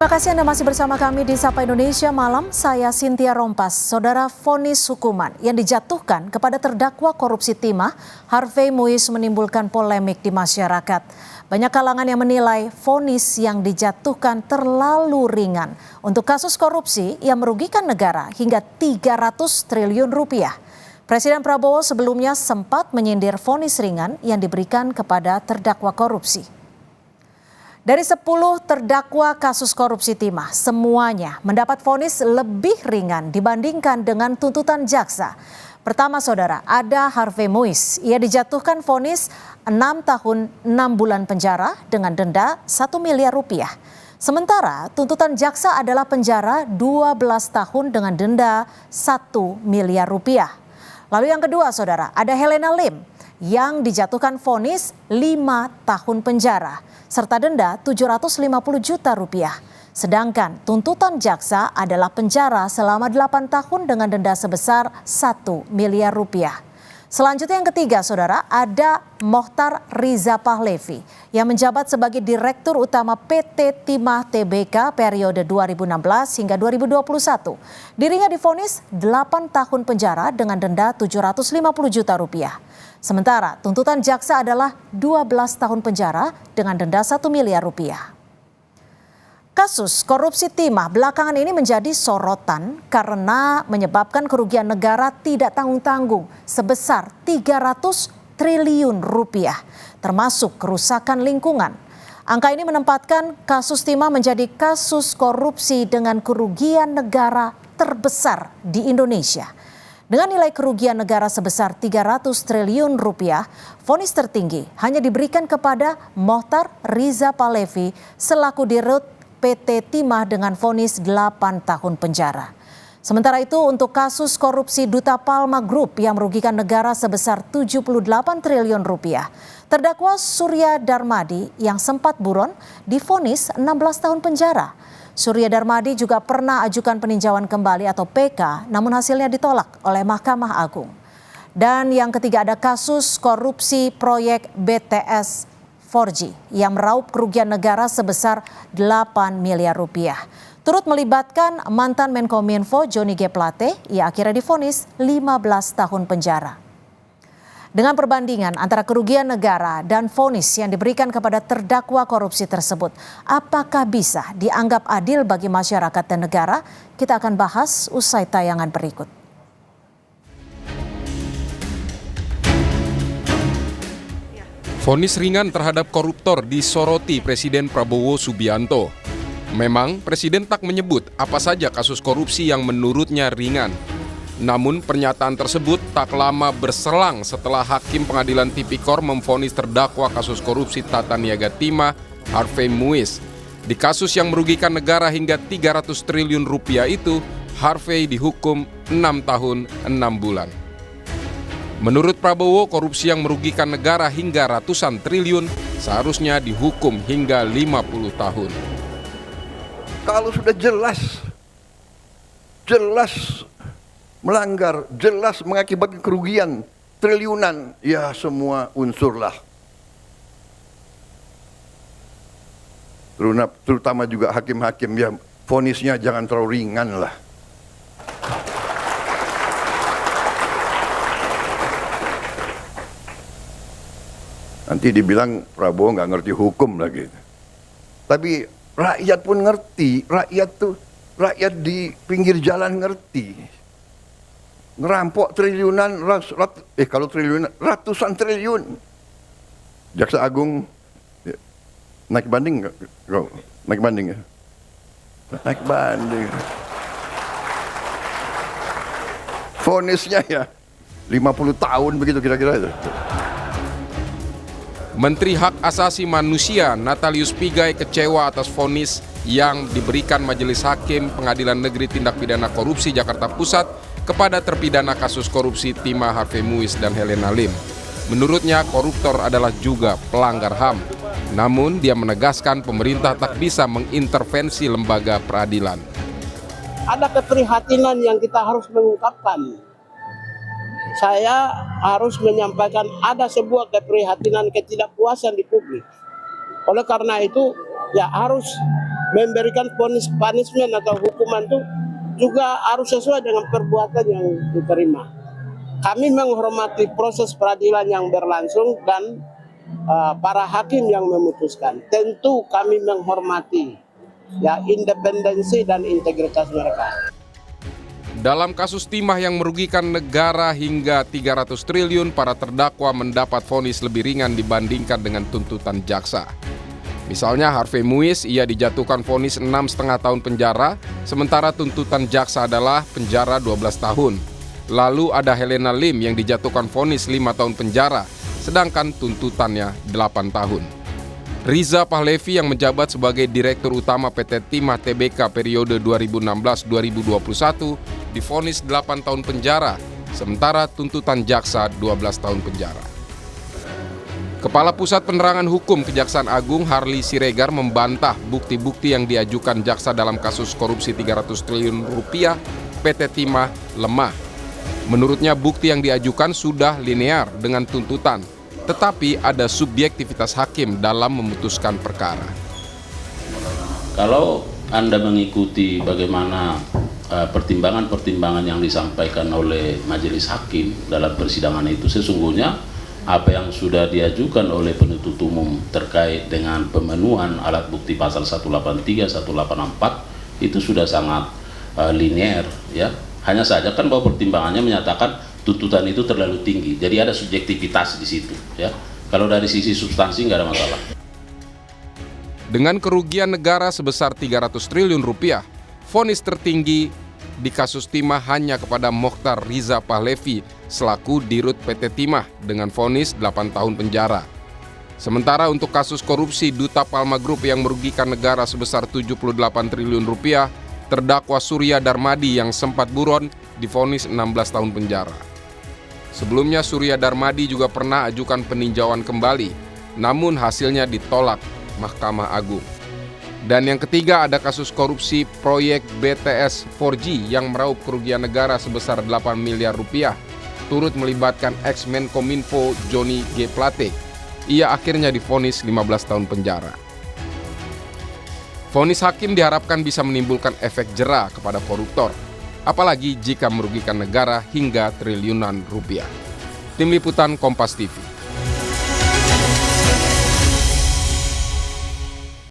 Terima kasih Anda masih bersama kami di Sapa Indonesia Malam. Saya Cynthia Rompas. Saudara, vonis hukuman yang dijatuhkan kepada terdakwa korupsi timah Harvey Muiz menimbulkan polemik di masyarakat. Banyak kalangan yang menilai vonis yang dijatuhkan terlalu ringan untuk kasus korupsi yang merugikan negara hingga 300 triliun rupiah. Presiden Prabowo sebelumnya sempat menyindir vonis ringan yang diberikan kepada terdakwa korupsi. Dari 10 terdakwa kasus korupsi timah, semuanya mendapat vonis lebih ringan dibandingkan dengan tuntutan jaksa. Pertama saudara, ada Harvey Muiz. Ia dijatuhkan vonis 6 tahun 6 bulan penjara dengan denda 1 miliar rupiah. Sementara tuntutan jaksa adalah penjara 12 tahun dengan denda 1 miliar rupiah. Lalu yang kedua saudara, ada Helena Lim yang dijatuhkan vonis 5 tahun penjara serta denda 750 juta rupiah. Sedangkan tuntutan jaksa adalah penjara selama 8 tahun dengan denda sebesar 1 miliar rupiah. Selanjutnya yang ketiga saudara, ada Mohtar Riza Pahlevi yang menjabat sebagai Direktur Utama PT Timah Tbk periode 2016 hingga 2021. Dirinya divonis 8 tahun penjara dengan denda 750 juta rupiah. Sementara tuntutan jaksa adalah 12 tahun penjara dengan denda 1 miliar rupiah. Kasus korupsi timah belakangan ini menjadi sorotan karena menyebabkan kerugian negara tidak tanggung-tanggung sebesar 300 triliun rupiah, termasuk kerusakan lingkungan. Angka ini menempatkan kasus timah menjadi kasus korupsi dengan kerugian negara terbesar di Indonesia. Dengan nilai kerugian negara sebesar 300 triliun rupiah, vonis tertinggi hanya diberikan kepada Mohtar Riza Pahlevi selaku Dirut PT Timah dengan vonis 8 tahun penjara. Sementara itu untuk kasus korupsi Duta Palma Group yang merugikan negara sebesar 78 triliun rupiah, terdakwa Surya Darmadi yang sempat buron divonis 16 tahun penjara. Surya Darmadi juga pernah ajukan peninjauan kembali atau PK, namun hasilnya ditolak oleh Mahkamah Agung. Dan yang ketiga ada kasus korupsi proyek BTS 4G yang meraup kerugian negara sebesar 8 miliar rupiah. Turut melibatkan mantan Menkominfo Johnny G. Plate, ia akhirnya divonis 15 tahun penjara. Dengan perbandingan antara kerugian negara dan vonis yang diberikan kepada terdakwa korupsi tersebut, apakah bisa dianggap adil bagi masyarakat dan negara? Kita akan bahas usai tayangan berikut. Vonis ringan terhadap koruptor disoroti Presiden Prabowo Subianto. Memang Presiden tak menyebut apa saja kasus korupsi yang menurutnya ringan. Namun pernyataan tersebut tak lama berselang setelah Hakim Pengadilan Tipikor memvonis terdakwa kasus korupsi Tata Niaga Timah Harvey Muiz. Di kasus yang merugikan negara hingga 300 triliun rupiah itu, Harvey dihukum 6 tahun 6 bulan. Menurut Prabowo, korupsi yang merugikan negara hingga ratusan triliun seharusnya dihukum hingga 50 tahun. Kalau sudah jelas melanggar, jelas mengakibatkan kerugian triliunan, ya semua unsurlah. Terutama juga hakim-hakim, ya vonisnya jangan terlalu ringan lah. Nanti dibilang Prabowo nggak ngerti hukum lagi. Tapi rakyat pun ngerti, rakyat di pinggir jalan ngerti. Ngerampok triliunan, kalau triliunan, ratusan triliun. Jaksa Agung naik banding nggak? Naik banding ya? Naik banding. Vonisnya ya 50 tahun begitu kira-kira itu. Menteri Hak Asasi Manusia Natalius Pigai kecewa atas vonis yang diberikan Majelis Hakim Pengadilan Negeri Tindak Pidana Korupsi Jakarta Pusat kepada terpidana kasus korupsi timah Harvey Muiz dan Helena Lim. Menurutnya koruptor adalah juga pelanggar HAM. Namun dia menegaskan pemerintah tak bisa mengintervensi lembaga peradilan. Ada keprihatinan yang kita harus mengungkapkan. Saya harus menyampaikan ada sebuah keprihatinan ketidakpuasan di publik. Oleh karena itu ya harus memberikan punishment atau hukuman itu juga harus sesuai dengan perbuatan yang diterima. Kami menghormati proses peradilan yang berlangsung dan para hakim yang memutuskan. Tentu kami menghormati ya independensi dan integritas mereka. Dalam kasus timah yang merugikan negara hingga 300 triliun, para terdakwa mendapat vonis lebih ringan dibandingkan dengan tuntutan jaksa. Misalnya Harvey Muiz, ia dijatuhkan vonis 6,5 tahun penjara, sementara tuntutan jaksa adalah penjara 12 tahun. Lalu ada Helena Lim yang dijatuhkan vonis 5 tahun penjara, sedangkan tuntutannya 8 tahun. Riza Pahlevi yang menjabat sebagai Direktur Utama PT Timah Tbk periode 2016-2021 divonis 8 tahun penjara, sementara tuntutan jaksa 12 tahun penjara. Kepala Pusat Penerangan Hukum Kejaksaan Agung Harli Siregar membantah bukti-bukti yang diajukan jaksa dalam kasus korupsi 300 triliun rupiah PT Timah lemah. Menurutnya bukti yang diajukan sudah linear dengan tuntutan, tetapi ada subjektivitas hakim dalam memutuskan perkara. Kalau Anda mengikuti bagaimana pertimbangan-pertimbangan yang disampaikan oleh majelis hakim dalam persidangan itu, sesungguhnya apa yang sudah diajukan oleh penuntut umum terkait dengan pemenuhan alat bukti pasal 183, 184 itu sudah sangat linear, ya. Hanya saja kan bahwa pertimbangannya menyatakan tuntutan itu terlalu tinggi, jadi ada subjektivitas di situ, ya. Kalau dari sisi substansi nggak ada masalah. Dengan kerugian negara sebesar 300 triliun rupiah, vonis tertinggi di kasus Timah hanya kepada Mokhtar Riza Pahlevi selaku Dirut PT Timah dengan vonis 8 tahun penjara. Sementara untuk kasus korupsi Duta Palma Group yang merugikan negara sebesar 78 triliun rupiah, terdakwa Surya Darmadi yang sempat buron divonis 16 tahun penjara. Sebelumnya Surya Darmadi juga pernah ajukan peninjauan kembali, namun hasilnya ditolak Mahkamah Agung. Dan yang ketiga ada kasus korupsi proyek BTS 4G yang meraup kerugian negara sebesar 8 miliar rupiah, turut melibatkan ex-Menkominfo Johnny G. Plate. Ia akhirnya divonis 15 tahun penjara. Vonis hakim diharapkan bisa menimbulkan efek jera kepada koruptor, apalagi jika merugikan negara hingga triliunan rupiah. Tim Liputan Kompas TV.